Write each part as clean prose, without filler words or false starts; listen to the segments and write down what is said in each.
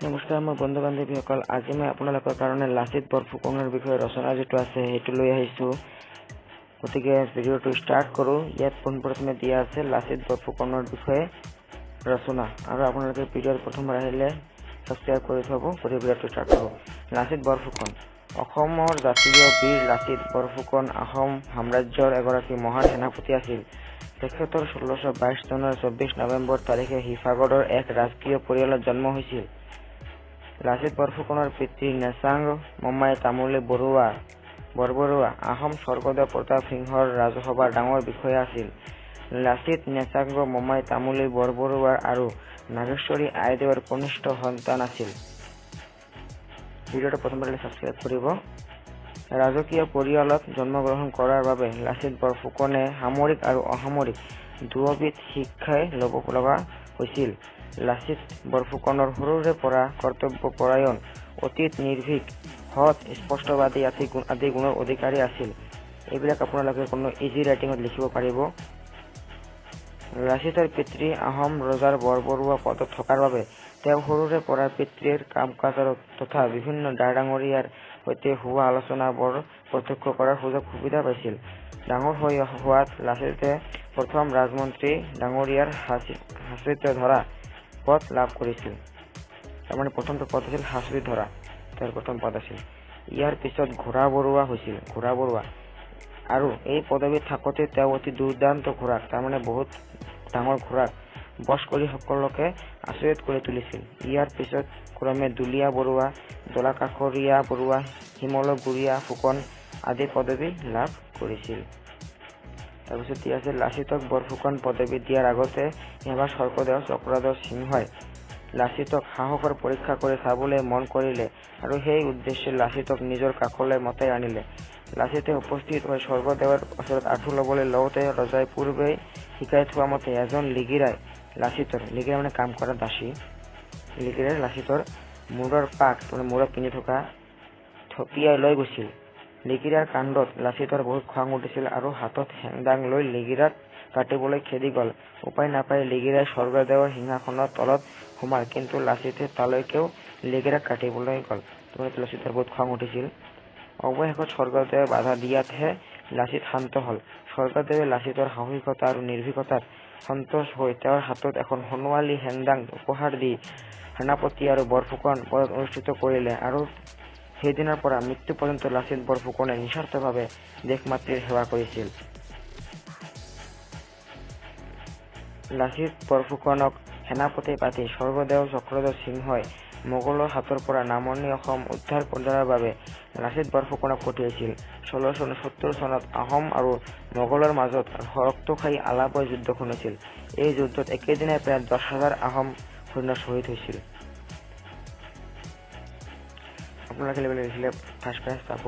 নমস্কাৰ মই বন্ধু বান্ধৱীসকল, আজি মই আপোনালোকৰ কাৰণে লাচিত বৰফুকনৰ বিষয়ে ৰচনা যিটো আছে সেইটো লৈ আহিছোঁ। গতিকে ভিডিঅ'টো ষ্টাৰ্ট কৰোঁ। ইয়াত পোনপ্ৰথমে দিয়া আছে লাচিত বৰফুকনৰ বিষয়ে ৰচনা, আৰু আপোনালোকে ভিডিঅ'ৰ প্ৰথমবাৰ আহিলে ছাবস্ক্ৰাইব কৰি থ'ব। গতিকে ভিডিঅ'টো ষ্টাৰ্ট কৰোঁ। লাচিত বৰফুকন। অসমৰ জাতীয় বীৰ লাচিত বৰফুকন আহোম সাম্ৰাজ্যৰ এগৰাকী মহান সেনাপতি আছিল। তেখেতৰ 1622 চনৰ 24 নৱেম্বৰ তাৰিখে শিৱসাগৰৰ এক ৰাজকীয় পৰিয়ালত জন্ম হৈছিল। লাচিত বৰফুকনৰ পিতৃ নেচাং মোমাই তামুলী বৰবৰুৱা আহোম স্বৰ্গদেউ প্ৰতাপ সিংহৰ ৰাজসভাৰ ডাঙৰ বিষয়া আছিল। লাচিত নেচাং মোমাই তামুলী বৰবৰুৱাৰ আৰু নাগেশ্বৰী আইদেউৰ কনিষ্ঠ সন্তান আছিল। ভিডিঅ'টো প্ৰথমবাৰ ছাবস্ক্ৰাইব কৰিব। ৰাজকীয় পৰিয়ালত জন্মগ্ৰহণ কৰাৰ বাবে লাচিত বৰফুকনে সামৰিক আৰু অসামৰিক দুয়োবিধ শিক্ষাই ল'ব লগা হৈছিল। লাচিত বৰফুকনৰ সৰুৰে পৰা কৰ্তব্যপৰায়ণ, অতীত নিৰ্ভীক, সৎ, স্পষ্টবাদী আদি গুণৰ অধিকাৰী আছিল। এইবিলাক আপোনালোকে কোনো ইজি ৰাইটিঙত লিখিব পাৰিব। লাচিতৰ পিতৃ আহোম ৰজাৰ বৰবৰুৱা পদত থকাৰ বাবে তেওঁ সৰুৰে পৰা পিতৃৰ কাম-কাজ তথা বিভিন্ন ডাঙৰীয়াৰ সৈতে হোৱা আলোচনাবোৰ প্ৰত্যক্ষ কৰাৰ সুবিধা পাইছিল। ডাঙৰ হৈ হোৱাত লাচিতে প্ৰথম ৰাজমন্ত্ৰী ডাঙৰীয়াৰ হাচুত ধৰা পদ লাভ কৰিছিল। তাৰমানে প্ৰথমটো পদ আছিল হাচুত ধৰা, তেওঁৰ প্ৰথম পদ আছিল। ইয়াৰ পিছত ঘোঁৰাবৰুৱা হৈছিল। আৰু এই পদবীত থাকোঁতে তেওঁ অতি দুৰ্দান্ত ঘোঁৰাক, তাৰমানে বহুত ডাঙৰ ঘোঁৰাক বশ কৰি সকলোকে আচৰিত কৰি তুলিছিল। ইয়াৰ পিছত ক্ৰমে দুলীয়া বৰুৱা, দলাকাষৰীয়া বৰুৱা, শিমলুগুৰীয়া ফুকন আদি পদবী লাভ কৰিছিল। তাৰপিছত দিয়া আছিল লাচিতক বৰফুকন পদবী দিয়াৰ আগতে এবাৰ স্বৰ্গদেউ চক্ৰধৰ সিংহই লাচিতক সাহসৰ পৰীক্ষা কৰি চাবলৈ মন কৰিলে আৰু সেই উদ্দেশ্যে লাচিতক নিজৰ কাষলৈ মতাই আনিলে। লাচিতে উপস্থিত হৈ স্বৰ্গদেৱৰ ওচৰত আঁঠু ল'বলৈ লওঁতে ৰজাই পূৰ্বেই শিকাই থোৱা মতে এজন লিগিৰাই মানে কাম কৰা দাসী, লিগিৰাই লাচিতৰ মূৰৰ পাক মূৰত পিন্ধি থকা থপিয়াই লৈ গৈছিল। লিগিৰাৰ কাণ্ডত লাচিতৰ বহুত খং উঠিছিল আৰু হাতত হেংদাং লৈ লিগিৰাক কাটিবলৈ খেদি গ'ল। উপায় নাপাই লিগিৰাই স্বৰ্গদেৱৰ সিংহাসনৰ তলত সোমাল, কিন্তু লাচিতে তালৈকেও লিগিৰাক কাটিবলৈ গ'ল। লাচিতৰ বহুত খং উঠিছিল। অৱশেষত স্বৰ্গদেৱে বাধা দিয়াতহে লাচিত শান্ত হ'ল। স্বৰ্গদেৱে লাচিতৰ সাহসিকতা আৰু নিৰ্ভীকতাত সন্তোষ হৈ তেওঁৰ হাতত এখন সোণোৱালী হেংদাং উপহাৰ দি সেনাপতি আৰু বৰফুকন পদত অনুষ্ঠিত কৰিলে, আৰু সেইদিনাৰ পৰা মৃত্যু পৰ্যন্ত লাচিত বৰফুকনে নিস্বাৰ্থভাৱে দেশ-মাতৃৰ সেৱা কৰিছিল। লাচিত বৰফুকনক সেনাপতি পাতি স্বৰ্গদেউ চক্ৰধৰ সিংহই মোগলৰ হাতৰ পৰা নামনি অসম উদ্ধাৰ কৰাৰ বাবে লাচিত বৰফুকনক পঠিয়াইছিল। 1670 চনত আহোম আৰু মোগলৰ মাজত ৰক্তক্ষয়ী আলাবৈ যুদ্ধখন হৈছিল। এই যুদ্ধত একেদিনাই প্ৰায় 10,000 আহোম সৈন্য শ্বহীদ হৈছিল। আপোনালোকে লিখিলে ফাৰ্ষ্ট চাব।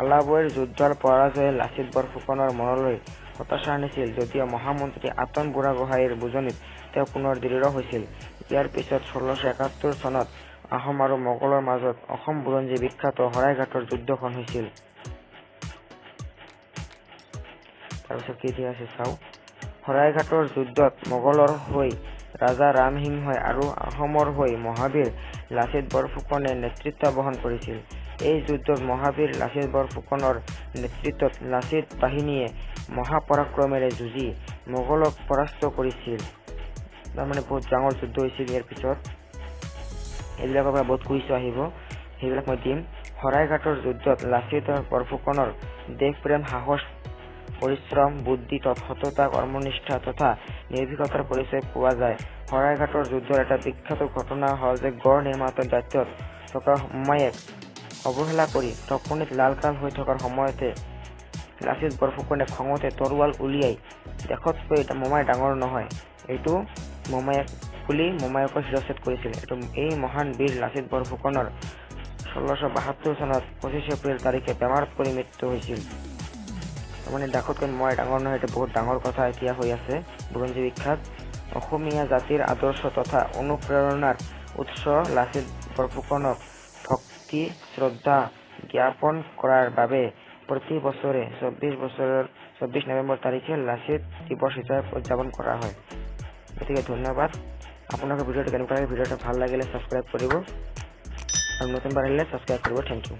আলাবৈৰ যুদ্ধৰ পৰাজয়ে লাচিত বৰফুকনৰ মনলৈ হতাশা আনিছিল, যদিও মহামন্ত্ৰী আতন বুঢ়াগোহাঁইৰ বুজনিত তেওঁ পুনৰ দৃঢ় হৈছিল। ইয়াৰ পিছত 1671 চনত আহোম আৰু মোগলৰ মাজত অসম বুৰঞ্জী বিখ্যাত শৰাইঘাটৰ যুদ্ধখন হৈছিল। তাৰপিছত কি দিয়া আছে চাওঁ। শৰাইঘাটৰ যুদ্ধত মোগলৰ হৈ ৰাজা ৰামসিংহই আৰু আহোমৰ হৈ মহাবীৰ লাচিত বৰফুকনে নেতৃত্ব বহন কৰিছিল। এই যুদ্ধত মহাবীৰ লাচিত বৰফুকনৰ নেতৃত্বত লাচিত বাহিনীয়ে মহাপৰাক্ৰমেৰে যুঁজি মোগলক পৰাস্ত কৰিছিল। তাৰমানে বহুত ডাঙৰ যুদ্ধ হৈছিল। ইয়াৰ পিছত এইবিলাকৰ পৰা বহুত কুইজ আহিব, সেইবিলাক মই দিম। শৰাইঘাটৰ যুদ্ধত লাচিত বৰফুকনৰ দেশপ্ৰেম, সাহস, পৰিশ্ৰম, বুদ্ধি, সততা, কৰ্মনিষ্ঠা তথা নিৰ্ভীকতাৰ পৰিচয় পোৱা যায়। শৰাইঘাটৰ যুদ্ধৰ এটা বিখ্যাত ঘটনা হ'ল যে গড় নিৰ্মাতাৰ দায়িত্বত থকা মোমায়েক অৱহেলা কৰি টোপনিত লালকাল হৈ থকাৰ সময়তে লাচিত বৰফুকনে খঙতে তৰোৱাল উলিয়াই দেশতকৈ মোমাই ডাঙৰ নহয়, এইটো মোমায়েক বুলি মোমায়েকৰ শিৰচ্ছেদ কৰিছিল। এই মহান বীৰ লাচিত বৰফুকনৰ 1672 চনত 25 এপ্ৰিল তাৰিখে বেমাৰত পৰি মৃত্যু হৈছিল। তাৰমানে দেশতকৈ মোমাই ডাঙৰ নহয়, এইটো বহুত ডাঙৰ কথা এতিয়া হৈ আছে বুৰঞ্জী বিখ্যাত। অসমীয়া জাতিৰ আদৰ্শ তথা অনুপ্ৰেৰণাৰ উৎস লাচিত বৰফুকনক ভক্তি শ্ৰদ্ধা জ্ঞাপন কৰাৰ বাবে প্ৰতি বছৰে 24 নৱেম্বৰ তাৰিখে লাচিত দিৱস হিচাপে উদযাপন কৰা হয়। গতিকে ধন্যবাদ। আপোনালোকে ভিডিঅ'টো কেনেকুৱা লাগে ভিডিঅ'টো ভাল লাগিলে ছাবস্ক্ৰাইব কৰিব আৰু নতুনবাৰ আহিলে ছাবস্ক্ৰাইব কৰিব। Thank U.